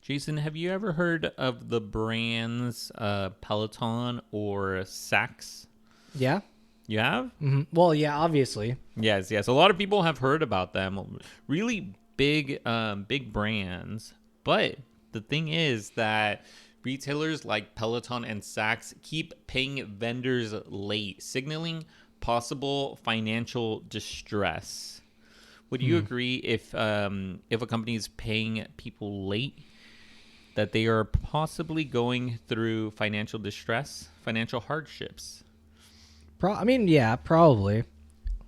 Jason, have you ever heard of the brands Peloton or Sax? Yeah. You have? Well, yeah, obviously. Yes, yes. A lot of people have heard about them. Really big, big brands. But the thing is that retailers like Peloton and Saks keep paying vendors late, signaling possible financial distress. Would you agree if a company is paying people late that they are possibly going through financial distress, financial hardships? Yeah, probably.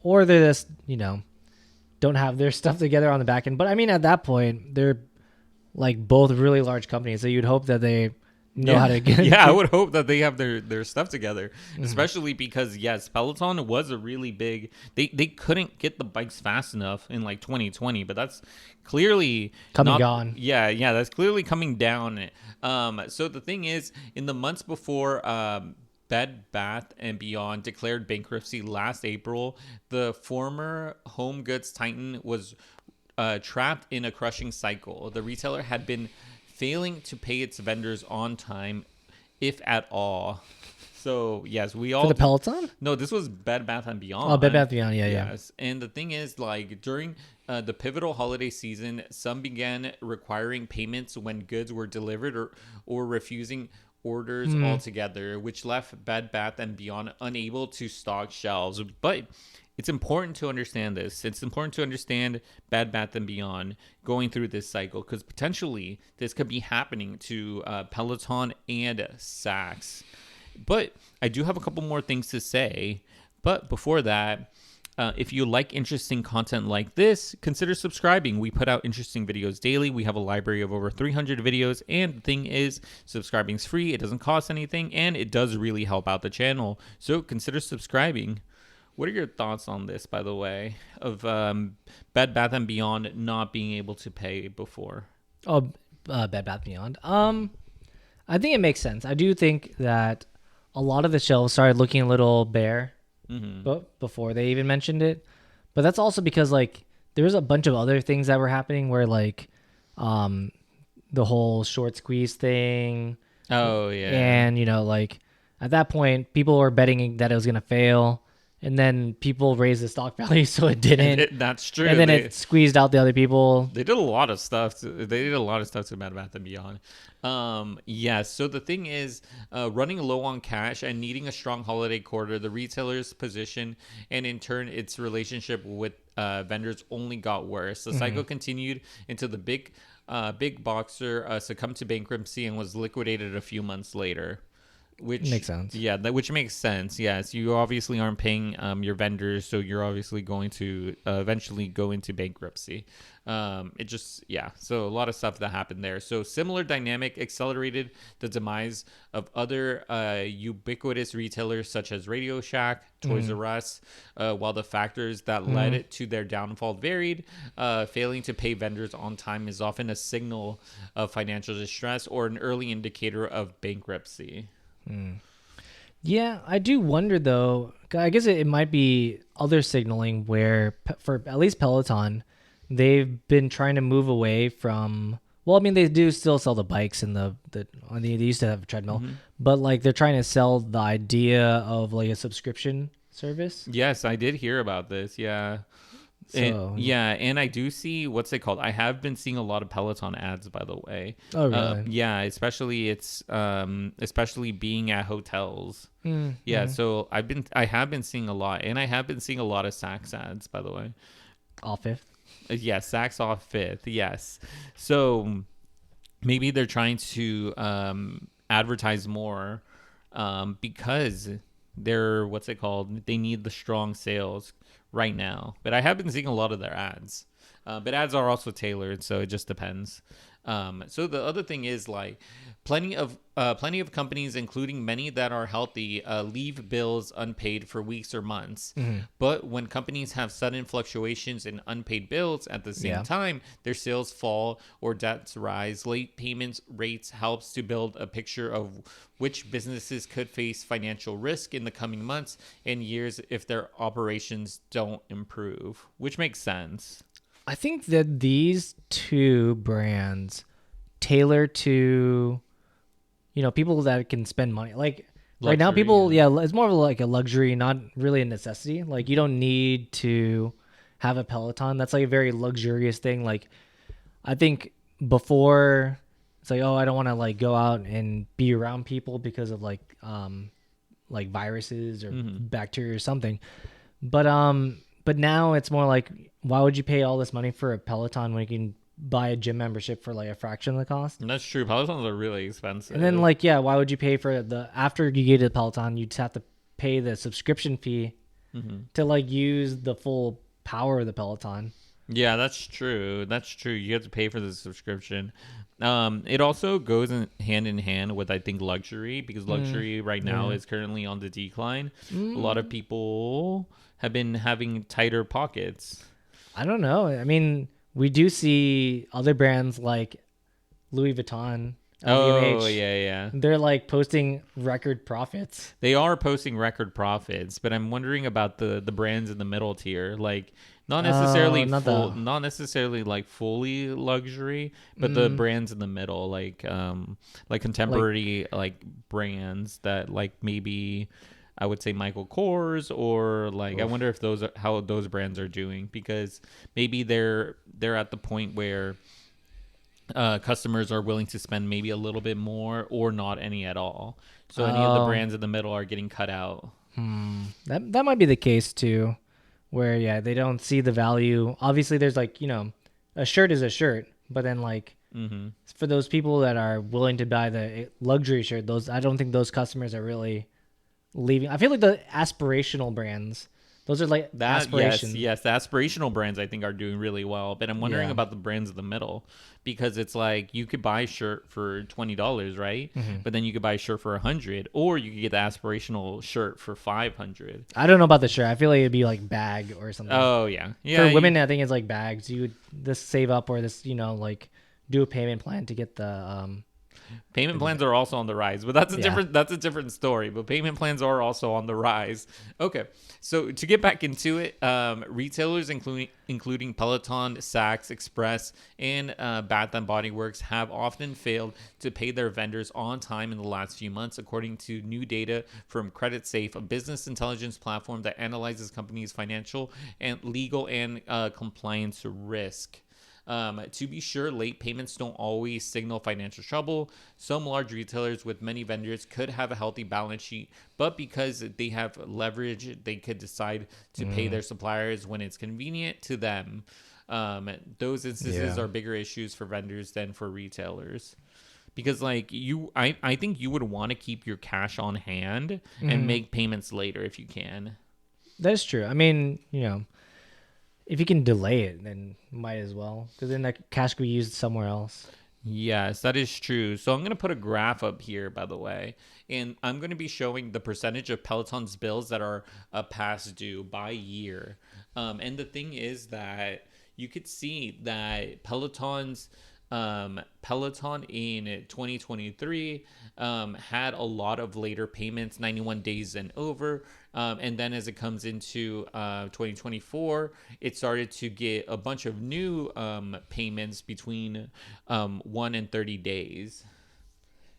Or they just, don't have their stuff together on the back end. But I mean, at that point, they're like both really large companies, so you'd hope that they know how to get. Yeah, I would hope that they have their stuff together, especially because yes, Peloton was a really big. They couldn't get the bikes fast enough in like 2020, but that's clearly Coming not gone. Yeah, that's clearly coming down. So the thing is, in the months before Bed Bath and Beyond declared bankruptcy last April, the former home goods titan was trapped in a crushing cycle. The retailer had been failing to pay its vendors on time, if at all. So yes, we all For the Peloton? No, this was Bed Bath and Beyond. Oh, Bed Bath Beyond, yeah. Yes, and the thing is, like during the pivotal holiday season, some began requiring payments when goods were delivered or refusing orders altogether, which left Bed Bath and Beyond unable to stock shelves. But it's important to understand this. It's important to understand Bed Bath and Beyond going through this cycle because potentially this could be happening to Peloton and Saks. But I do have a couple more things to say. But before that, if you like interesting content like this, consider subscribing. We put out interesting videos daily. We have a library of over 300 videos. And the thing is, subscribing is free. It doesn't cost anything. And it does really help out the channel. So consider subscribing. What are your thoughts on this, by the way, of Bed Bath & Beyond not being able to pay before? Oh, Bed Bath Beyond. I think it makes sense. I do think that a lot of the shelves started looking a little bare but before they even mentioned it. But that's also because like there was a bunch of other things that were happening where like the whole short squeeze thing. Oh, yeah. And, like at that point, people were betting that it was going to fail. And then people raised the stock value so it didn't. That's true. And then it squeezed out the other people. They did a lot of stuff. They did a lot of stuff to Bed Bath & Beyond. Yes. So the thing is, running low on cash and needing a strong holiday quarter, the retailer's position and in turn its relationship with vendors only got worse. The cycle continued until the big boxer succumbed to bankruptcy and was liquidated a few months later. Which makes sense. Yeah, which makes sense. Yes, you obviously aren't paying your vendors, so you're obviously going to eventually go into bankruptcy. So a lot of stuff that happened there. So similar dynamic accelerated the demise of other ubiquitous retailers such as Radio Shack, Toys R Us, while the factors that led it to their downfall varied. Failing to pay vendors on time is often a signal of financial distress or an early indicator of bankruptcy. Yeah, I do wonder though. I guess it might be other signaling where, for at least Peloton, they've been trying to move away from. Well, I mean, they do still sell the bikes and they used to have a treadmill, but like they're trying to sell the idea of like a subscription service. Yes, I did hear about this. Yeah. And I do see what's it called. I have been seeing a lot of Peloton ads, by the way. Oh, really? Yeah, especially being at hotels. Yeah, so I have been seeing a lot, and I have been seeing a lot of Saks ads, by the way. All fifth. Yes, Saks off Fifth. Yes, so maybe they're trying to advertise more because they're they need the strong sales right now. But I have been seeing a lot of their ads. But ads are also tailored, so it just depends. So the other thing is like plenty of companies, including many that are healthy, leave bills unpaid for weeks or months. But when companies have sudden fluctuations in unpaid bills at the same time, their sales fall or debts rise. Late payments rates helps to build a picture of which businesses could face financial risk in the coming months and years if their operations don't improve, which makes sense. I think that these two brands tailor to, people that can spend money. Like right now, Luxury, people, yeah, it's more of like a luxury, not really a necessity. Like you don't need to have a Peloton. That's like a very luxurious thing. Like I think before it's like, oh, I don't want to like go out and be around people because of like viruses or bacteria or something. But now it's more like, why would you pay all this money for a Peloton when you can buy a gym membership for like a fraction of the cost? And that's true. Pelotons are really expensive. And then like, yeah, why would you pay for after you get to the Peloton, you'd have to pay the subscription fee to like use the full power of the Peloton. Yeah, that's true. That's true. You have to pay for the subscription. It also goes hand in hand with, I think, luxury, because luxury right now is currently on the decline. A lot of people have been having tighter pockets. I don't know. I mean, we do see other brands like Louis Vuitton, LVMH. Oh, yeah. They're like posting record profits. They are posting record profits, but I'm wondering about the brands in the middle tier, like not necessarily not necessarily like fully luxury, but the brands in the middle, like contemporary like brands that like maybe I would say Michael Kors, or like I wonder if how those brands are doing, because maybe they're at the point where customers are willing to spend maybe a little bit more or not any at all. So any of the brands in the middle are getting cut out. That might be the case too, where yeah, they don't see the value. Obviously there's like, a shirt is a shirt, but then like for those people that are willing to buy the luxury shirt, I don't think those customers are really leaving. I feel like the aspirational brands, those are like aspirations. Yes, the aspirational brands I think are doing really well, but I'm wondering about the brands in the middle, because it's like you could buy a shirt for $20, right? But then you could buy a shirt for $100, or you could get the aspirational shirt for $500. I don't know about the shirt. I feel like it'd be like bag or something. Oh yeah. For women, I think it's like bags. You would this save up, or this, like do a payment plan to get the payment plans are also on the rise, but that's a different story. But payment plans are also on the rise. Okay, so to get back into it, retailers including Peloton, Saks, Express, and Bath and Body Works have often failed to pay their vendors on time in the last few months, according to new data from CreditSafe, a business intelligence platform that analyzes companies' financial and legal and compliance risk. To be sure, late payments don't always signal financial trouble. Some large retailers with many vendors could have a healthy balance sheet, but because they have leverage, they could decide to pay their suppliers when it's convenient to them. Those instances are bigger issues for vendors than for retailers. Because like I think you would want to keep your cash on hand and make payments later if you can. That's true. I mean, if you can delay it, then might as well, because then that cash could be used somewhere else. Yes, that is true. So I'm going to put a graph up here, by the way, and I'm going to be showing the percentage of Peloton's bills that are past due by year. And the thing is that you could see that Peloton in 2023 had a lot of later payments, 91 days and over. And then as it comes into 2024, it started to get a bunch of new payments between 1 and 30 days.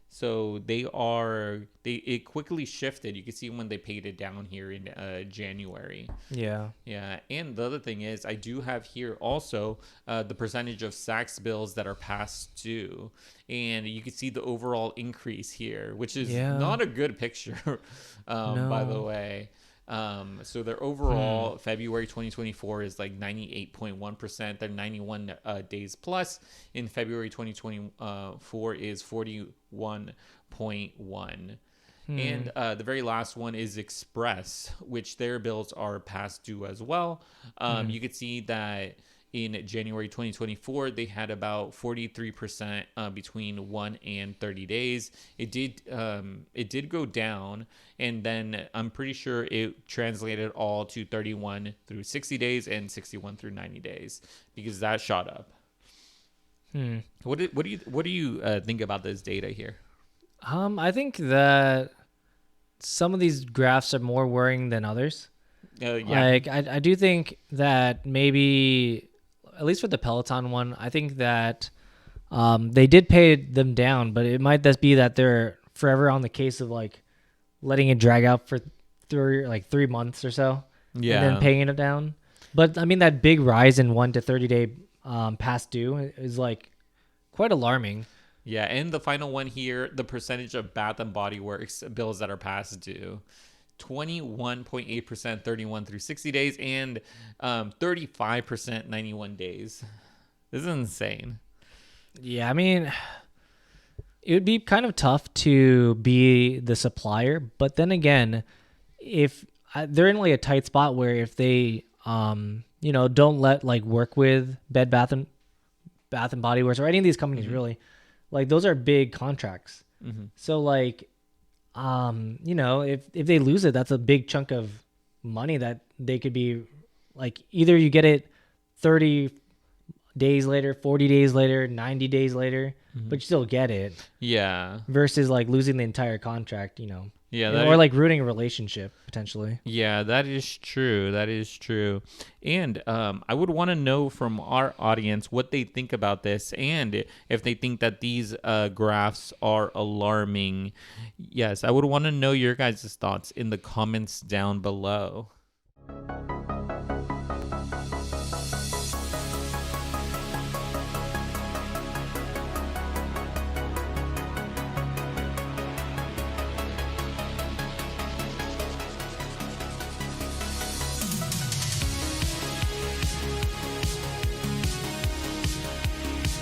So it quickly shifted. You can see when they paid it down here in January. Yeah. Yeah. And the other thing is, I do have here also the percentage of Saks bills that are past due. And you can see the overall increase here, which is not a good picture, by the way. So their overall February 2024 is like 98.1%. They're 91 days plus. In February 2024 is 41.1. And the very last one is Express, which their bills are past due as well. You could see that in January 2024, they had about 43% between 1 and 30 days. It did go down, and then I'm pretty sure it translated all to 31 through 60 days and 61 through 90 days, because that shot up. What do you think about this data here? I think that some of these graphs are more worrying than others. Like I do think that maybe, at least for the Peloton one, I think that They did pay them down, but it might just be that they're forever on the case of like letting it drag out for 3 months or so, and then Yeah. paying it down. But I mean, that big rise in 1 to 30 day past due is like quite alarming. Yeah, and the final one here, the percentage of Bath and Body Works bills that are past due. 21.8% 31 through 60 days and 35% 91 days. This is insane. Yeah, I mean, it would be kind of tough to be the supplier, but then again, if they're in like a tight spot where if they don't let like work with Bath and Body Works or any of these companies really, like those are big contracts. So like if they lose it, that's a big chunk of money that they could be like, either you get it 30 days later, 40 days later, 90 days later, but you still get it, Yeah. versus like losing the entire contract, Yeah, or like ruining a relationship potentially. yeah, that is true. That is true. And I would want to know from our audience what they think about this and if they think that these graphs are alarming. Yes, I would want to know your guys' thoughts in the comments down below.